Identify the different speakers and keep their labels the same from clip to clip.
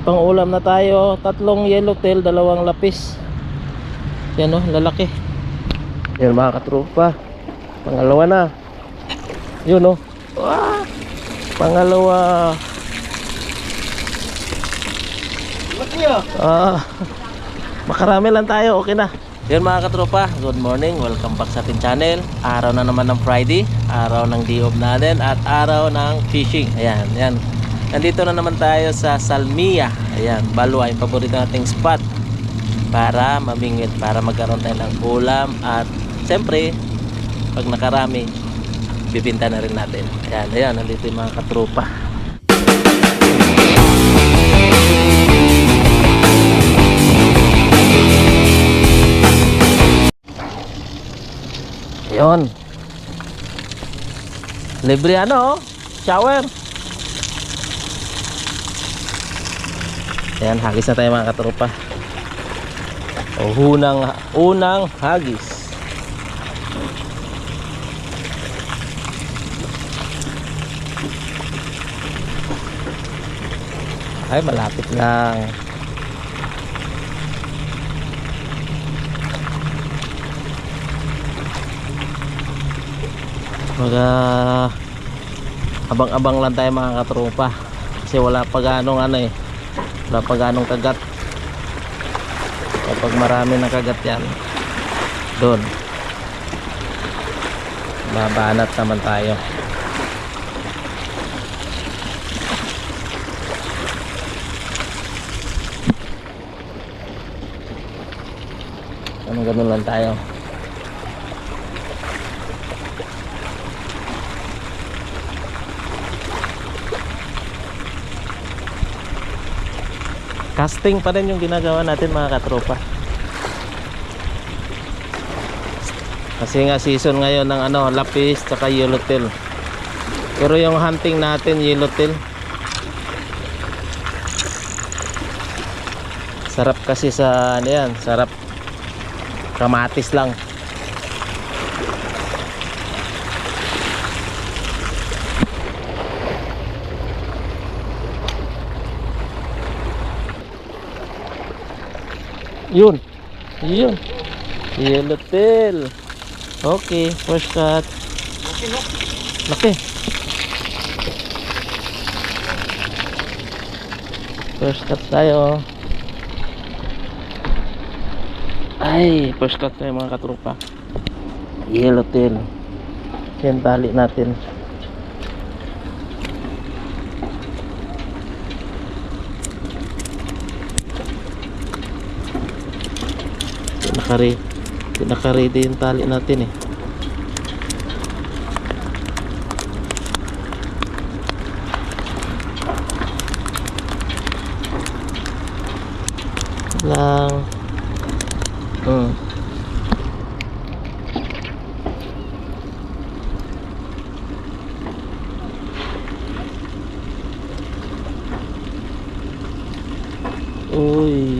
Speaker 1: pang ulam na tayo. 3 yellowtail, 2 lapis. Yan o, lalaki. Yan mga katropa. Pangalawa na. Yun o. Pangalawa. Makarami lang tayo, okay na. Yan mga katropa, good morning, welcome back sa ating channel. Araw na naman ng Friday, araw ng day off natin at araw ng fishing. Ayan, yan. Nandito na naman tayo sa Salmiya. Ayan, Balwa, yung paborito nating spot para mamingwit, para magkaroon tayo ng ulam. At siyempre, pag nakarami, bibinta na rin natin. Ayan, ayan, nandito yung mga katropa. Yun. Libre ano, shower. Ayan, hagis na tayo mga katropa. Unang hagis. Ay, malapit lang. Abang-abang lang tayo mga katropa kasi wala pa ganong wala pa ganong kagat. Kapag marami ng kagat yan, doon babanat naman tayo. Ganun lang tayo. Casting pa rin yung ginagawa natin mga katropa. Kasi nga season ngayon ng lapis tsaka yellowtail. Pero yung hunting natin yellowtail. Sarap kasi sa yan, sarap kamatis lang. Yun yellowtail. Okay, first cut. Laki. First cut tayo. Ay, first cut tayo mga katropa. Yellowtail. Yan, tali natin. Pinaka-ready yung tali natin eh. Lang. Uy.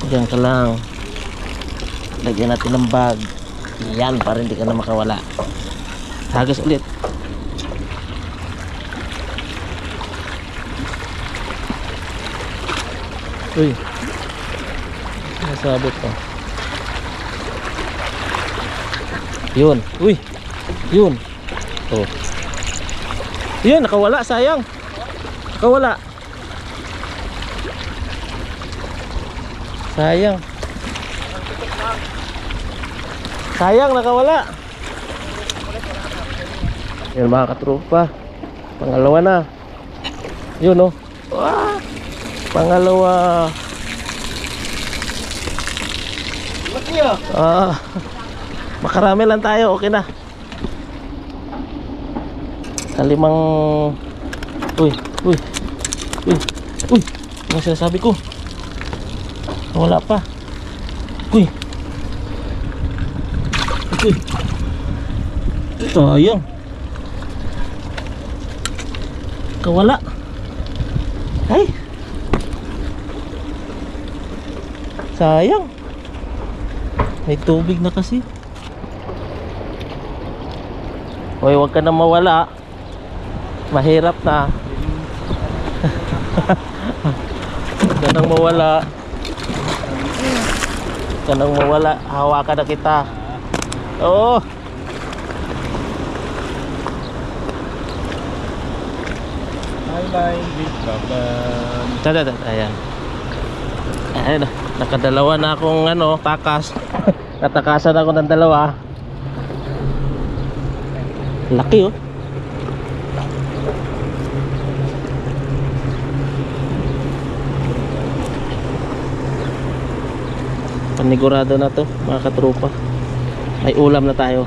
Speaker 1: Diyan ka lang. Lagyan natin ng bag. Yan, para hindi ka na makawala. Hagas ulit. Uy, nasabot pa. Yun. Uy, yun. Oh. Yun, nakawala, sayang. Nakawala. Sayang. Sayang, nakawala. Yan mga katropa. Pangalawa na. Yun oh. Pangalawa. Makarami lang tayo, okay na. Sa 5. Uy. Ano sinasabi ko? Wala pa. Uy, Sayang. Kawala. Ay. Sayang. May tubig na kasi. Hoy, wag ka na mawala. Mahirap na. Huwag ka nang mawala. Huwag ka nang mawala. Hawakan na kita. Oo.
Speaker 2: Bye-bye, big problem.
Speaker 1: Tada, ayan. Ayan, nakadalawa na akong takas. Natakasan ako ng dalawa. Laki oh. Panigurado na to mga katropa. May ulam na tayo.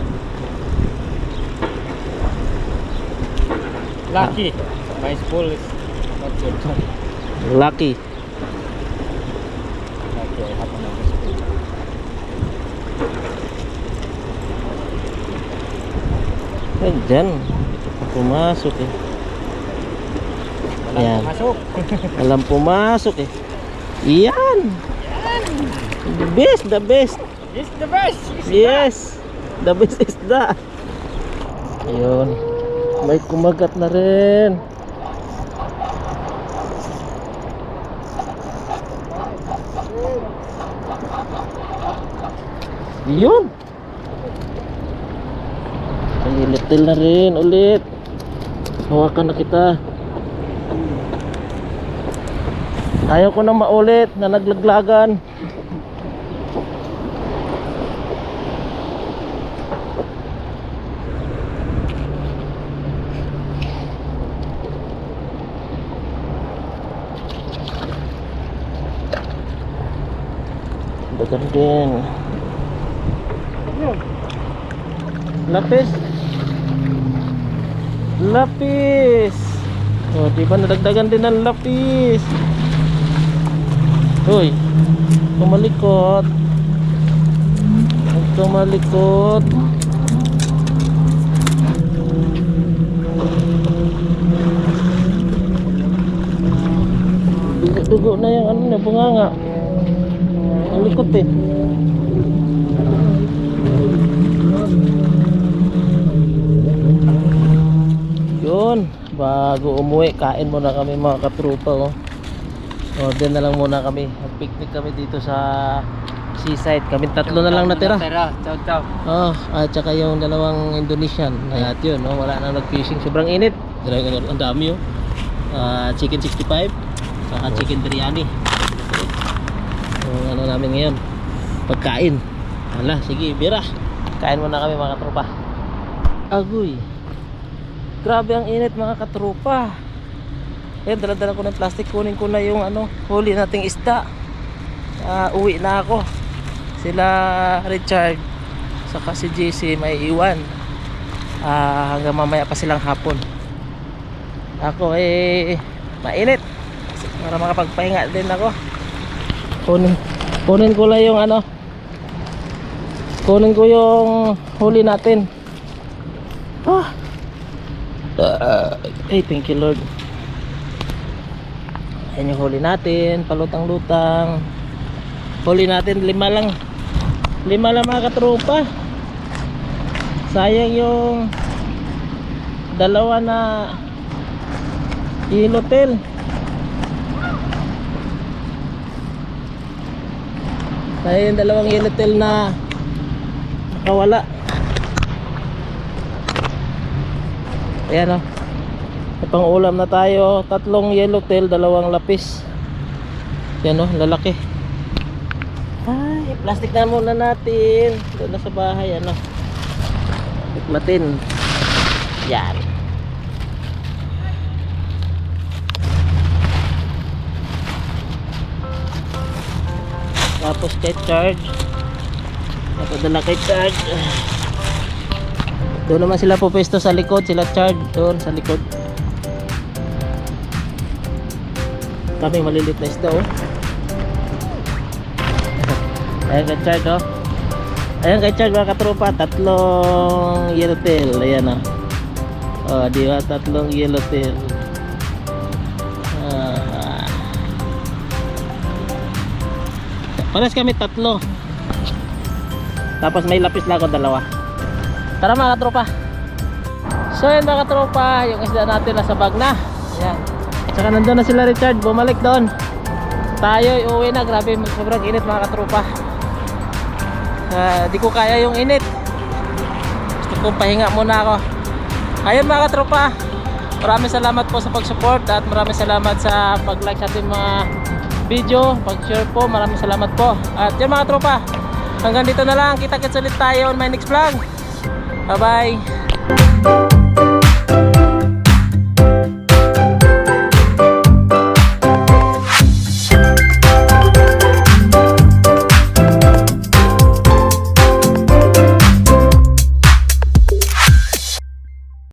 Speaker 2: Lucky. My spool is not good.
Speaker 1: Lucky.
Speaker 2: Okay, I have another spool.
Speaker 1: Ay, dyan. Pumasok eh. Ayan.
Speaker 2: Masuk.
Speaker 1: Alam pumasok eh. Yan. The best, the best.
Speaker 2: This the best.
Speaker 1: Yes. The best is that. Ayun. May kumagat na rin. Yun. Pangilitil na rin ulit. Hawakan na kita. Ayaw ko na maulit na naglaglagan. Dagan din. Lapis. Lapis. Oh, di ba nadagdagan din ng lapis? Hoy, kumalikot. Kumalikot. Dugo na yung bunganga. Ang likot eh. Yun, bago umuwi, kain muna kami mga katrupa oh. Order na lang muna kami. Mag-picnic kami dito sa seaside. Kami tatlo na lang natira.
Speaker 2: Ciao, ciao.
Speaker 1: Oh, at saka yung dalawang Indonesian. At yun, oh, wala na nag-fishing. Sobrang init. Ang dami oh. Chicken 65, saka chicken biryani. Ano namin ngayon? Pagkain. Hala, sige, bira. Kain muna kami mga katropa. Agoy. Grabe ang init mga katropa. Eh, dala-dala ko ng plastic. Kunin ko na yung huli nating isda. Uwi na ako. Sila Richard saka si JC may iwan. Hanggang mamaya pa silang hapon. Ako mainit. Para makapagpahinga din ako. Kunin ko lang yung kunin ko yung huli natin. Thank you Lord. Ayan yung huli natin, palutang-lutang. Huli natin 5 lang. 5 lang mga katropa. Sayang yung dalawa na yellowtail. Sayang yung dalawang yellowtail na nakawala. Ayan o. Pang ulam na tayo, 3 yellowtail, 2 lapis. Yan o, lalaki. Ay, plastic na muna natin. Doon na sa bahay, tikmatin. Yan. Tapos kay charge. Napadala kay charge. Doon naman sila pupesto sa likod, sila charge doon sa likod. Kaming malilit na isda oh. Ayan ka charge oh. Ayan kay Chad mga katropa, tatlong yellowtail. Ayan oh. Di ba? Tatlong yellowtail. Pares kami tatlo. Tapos may lapis lang ako dalawa. Tara mga katropa. So yan mga katropa, yung isda natin nasa bag na. Ayan. Saka nandun na sila Richard, bumalik doon. Tayo uuwi na, grabe sobrang init mga katropa. Di ko kaya yung init. Gusto kong pahinga muna ako. Ayun mga katropa, maraming salamat po sa pag-support at maraming salamat sa pag-like sa ating mga video, pag-share po, maraming salamat po. At yun mga tropa, hanggang dito na lang, kita-kits ulit tayo on my next vlog. Bye bye.